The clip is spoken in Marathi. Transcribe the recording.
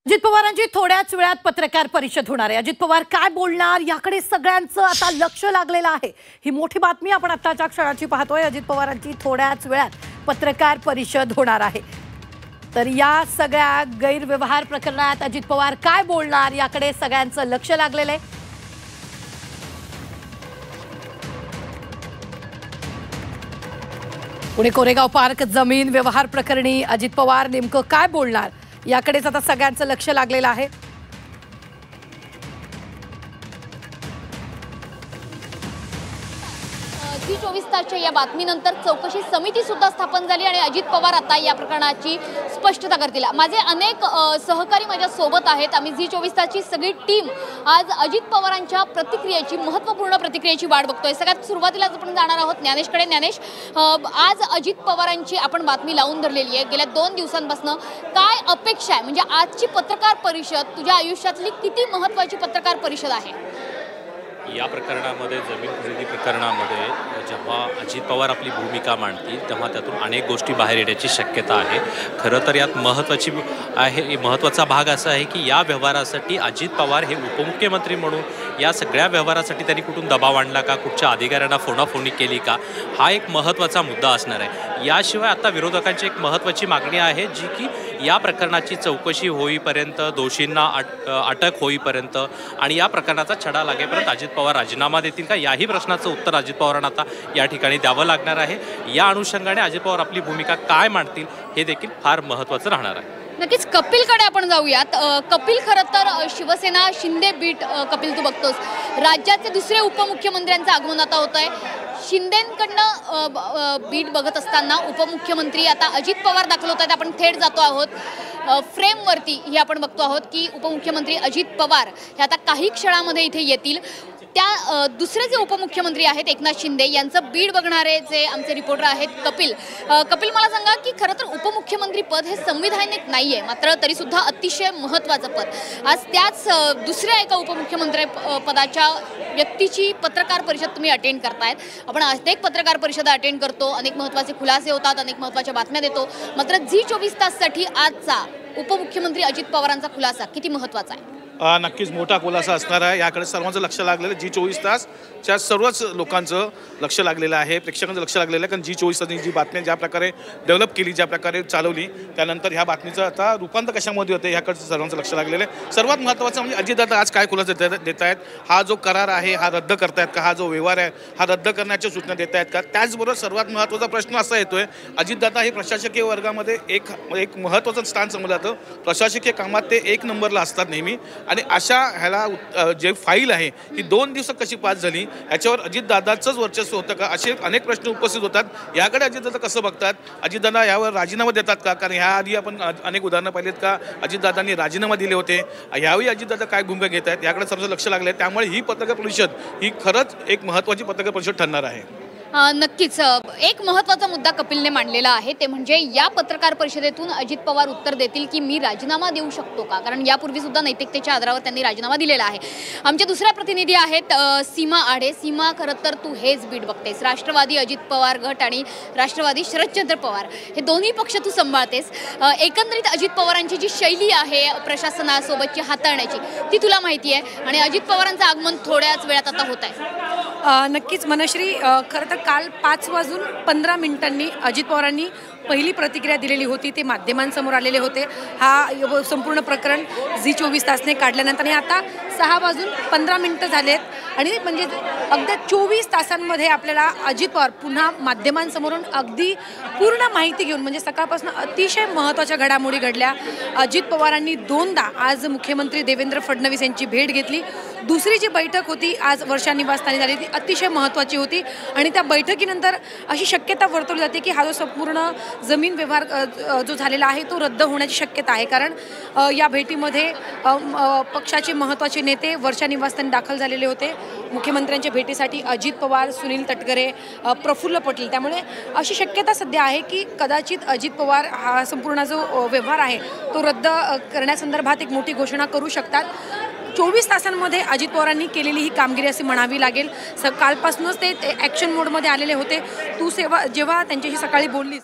अजित पवारांची थोड्याच वेळात पत्रकार परिषद होणार आहे। अजित पवार काय बोलणार याकडे सगळ्यांचं आता लक्ष लागलेलं आहे। ही मोठी बातमी आपण आताच्या क्षणाची पाहतोय। अजित पवारांची थोड्याच वेळात पत्रकार परिषद होणार आहे। तर या सगळ्या गैरव्यवहार प्रकरणात अजित पवार काय बोलणार याकडे सगळ्यांचं लक्ष लागलेलं आहे। पुणे कोरेगाव पार्क जमीन व्यवहार प्रकरणी अजित पवार नेमकं काय बोलणार याकडेच आता सगळ्यांचं लक्ष लागलेलं आहे। जी 24 तासच्या या बातमीनंतर चौकशी समिती सुद्धा स्थापन झाली आणि अजित पवार आता या प्रकरणाची स्पष्टता करतील। माझे अनेक सहकारी माझ्या सोबत आहेत। आम्ही जी 24 तासची सगळी टीम आज अजित पवारांच्या प्रतिक्रियेची महत्त्वपूर्ण प्रतिक्रियेची वाट बघतोय। सगळ्यात सुरुवातीलाच आपण जाणार आहोत ज्ञानेशकडे। ज्ञानेश, आज अजित पवारांची आपण बातमी लावून धरलेली आहे। गेल्या 2 दिवसांपासून काय अपेक्षा आहे, म्हणजे आजची पत्रकार परिषद तुझ्या आयुष्यातली किती महत्त्वाची पत्रकार परिषद आहे? या प्रकरणामध्ये जमीन खरेदी प्रकरणामध्ये जेव्हा अजित पवार आपली भूमिका मांडतील तेव्हा त्यातून अनेक गोष्टी बाहेर येण्याची शक्यता आहे। खरं तर यात महत्त्वाचा भाग असा आहे की या व्यवहारासाठी अजित पवार हे उपमुख्यमंत्री म्हणून या सगळ्या व्यवहारासाठी त्यांनी कुठून दबाव आणला का, कुठच्या अधिकाऱ्यांना फोनाफोनी केली का, हा एक महत्त्वाचा मुद्दा असणार आहे। याशिवाय आता विरोधकांची एक महत्त्वाची मागणी आहे जी की या प्रकरणाची चौकशी होईपर्यंत, दोषींना अटक होईपर्यंत आणि या प्रकरणाचा छडा लागेपर्यंत अजित पवार राजीनामा देतील का, याही प्रश्नाचं उत्तर अजित पवारांना आता या ठिकाणी द्यावं लागणार आहे। या अनुषंगाने अजित पवार आपली भूमिका काय मांडतील हे देखील फार महत्त्वाचं राहणार आहे। नक्कीच कपिलकडे आपण जाऊयात। कपिल खरं तर शिवसेना शिंदे बीट, कपिल तू बघतोस राज्याचे दुसरे उपमुख्यमंत्र्यांचं आगमन आता होत आहे। शिंदेंकडनं बीट बघत असताना उपमुख्यमंत्री आता अजित पवार दाखल होत आहेत। आपण थेट जातो आहोत फ्रेमवरती, हे आपण बघतो आहोत की उपमुख्यमंत्री अजित पवार हे आता काही क्षणामध्ये इथे येतील। त्या दुसरे जे उपमुख्यमंत्री आहेत एकनाथ शिंदे यांचं बीड बघणारे जे आमचे रिपोर्टर आहेत कपिल, मला सांगा की खरं तर उपमुख्यमंत्री पद हे संविधानिक नाही आहे, मात्र तरीसुद्धा अतिशय महत्त्वाचं पद। आज त्याच दुसऱ्या एका उपमुख्यमंत्री पदाच्या व्यक्तीची पत्रकार परिषद तुम्ही अटेंड करतायत। आपण अनेक पत्रकार परिषदा अटेंड करतो, अनेक महत्त्वाचे खुलासे होतात, अनेक महत्त्वाच्या बातम्या देतो, मात्र जी 24 ताससाठी आजचा उपमुख्यमंत्री अजित पवारांचा खुलासा किती महत्त्वाचा आहे? नक्कीच मोठा खुलासा असणार आहे। याकडे सर्वांचं लक्ष लागलेलं, जी 24 तासच्या सर्वच लोकांचं लक्ष लागलेलं आहे, प्रेक्षकांचं लक्ष लागलेलं आहे। कारण जी 24 तासनी जी बातमी ज्या प्रकारे डेव्हलप केली, ज्या प्रकारे चालवली, त्यानंतर ह्या बातमीचं आता रूपांतर कशामध्ये होते ह्याकडचं सर्वांचं लक्ष लागलेलं आहे। सर्वात महत्त्वाचं म्हणजे अजितदादा आज काय खुलासा देत आहेत, हा जो करार आहे हा रद्द करतायत का, हा जो व्यवहार आहे हा रद्द करण्याच्या सूचना देत आहेत का। त्याचबरोबर सर्वात महत्त्वाचा प्रश्न असा येतोय, अजितदादा हे प्रशासकीय वर्गामध्ये एक महत्त्वाचं स्थान समजलं जातं। प्रशासकीय कामात ते 1 नंबरला असतात नेहमी, आणि अशा ह्याला जे फाईल आहे ती 2 दिवसात कशी पास झाली याच्यावर अजितदादांचंच वर्चस्व होतं का, असे अनेक प्रश्न उपस्थित होतात। याकडे अजितदादा कसं बघतात, अजितदादा यावर राजीनामा देतात का? कारण ह्याआधी आपण अनेक उदाहरणं पाहिलेत का अजितदादांनी राजीनामा दिले होते। यावेळी अजितदादा काय भूमिका घेत आहेत याकडे सर्व लक्ष लागले आहे। त्यामुळे ही पत्रकार परिषद ही खरंच एक महत्त्वाची पत्रकार परिषद ठरणार आहे। नक्कीच एक महत्त्वाचा मुद्दा कपिलने मांडलेला आहे, ते म्हणजे या पत्रकार परिषदेतून अजित पवार उत्तर देतील की मी राजीनामा देऊ शकतो का, कारण यापूर्वी सुद्धा नैतिकतेच्या आधारावर त्यांनी राजीनामा दिलेला आहे। आमच्या दुसऱ्या प्रतिनिधी आहेत सीमा आढे। सीमा, खरं तर तू हेच बीट बघतेस, राष्ट्रवादी अजित पवार गट आणि राष्ट्रवादी शरदचंद्र पवार हे दोन्ही पक्ष तू सांभाळतेस। एकंदरीत अजित पवारांची जी शैली आहे प्रशासनासोबतची हाताळण्याची ती तुला माहिती आहे, आणि अजित पवारांचं आगमन थोड्याच वेळात आता होत आहे। नक्कीच मनश्री, खरं तर काल 5:15 अजित पवारांनी पहिली प्रतिक्रिया दिलेली होती, ते माध्यमांसमोर आलेले होते। हा संपूर्ण प्रकरण जी 24 तासने काढल्यानंतर आता 6:15 झालेत, आणि म्हणजे अगदी 24 तासांमध्ये आपल्याला अजित पवार पुन्हा माध्यमांसमोरून अगदी पूर्ण माहिती घेऊन, म्हणजे सकाळपासून अतिशय महत्त्वाच्या घडामोडी घडल्या। अजित पवारांनी 2दा आज मुख्यमंत्री देवेंद्र फडणवीस यांची भेट घेतली। दुसरी जी बैठक होती आज वर्षा निवासस्थानी झाली, ती अतिशय महत्त्वाची होती, आणि त्या बैठकीनंतर अशी शक्यता वर्तवली जाते की हा जो संपूर्ण जमीन व्यवहार जो झालेला आहे तो रद्द होण्याची शक्यता आहे। कारण या भेटीमध्ये पक्षाचे महत्त्वाचे नेते वर्षा निवासस्थानी दाखल झालेले होते मुख्यमंत्र्यांच्या भेटीसाठी, अजित पवार, सुनील तटकरे, प्रफुल्ल पटेल। त्यामुळे अशी शक्यता सध्या आहे की कदाचित अजित पवार हा संपूर्ण जो व्यवहार आहे तो रद्द करण्यासंदर्भात एक मोठी घोषणा करू शकतात। 24 तासांमध्ये अजित पवारांनी केलेली ही कामगिरी असे म्हणावी लागेल। कालपासूनच ते ॲक्शन मोडमध्ये आलेले होते। जेव्हा त्यांच्याशी सकाळी बोललीस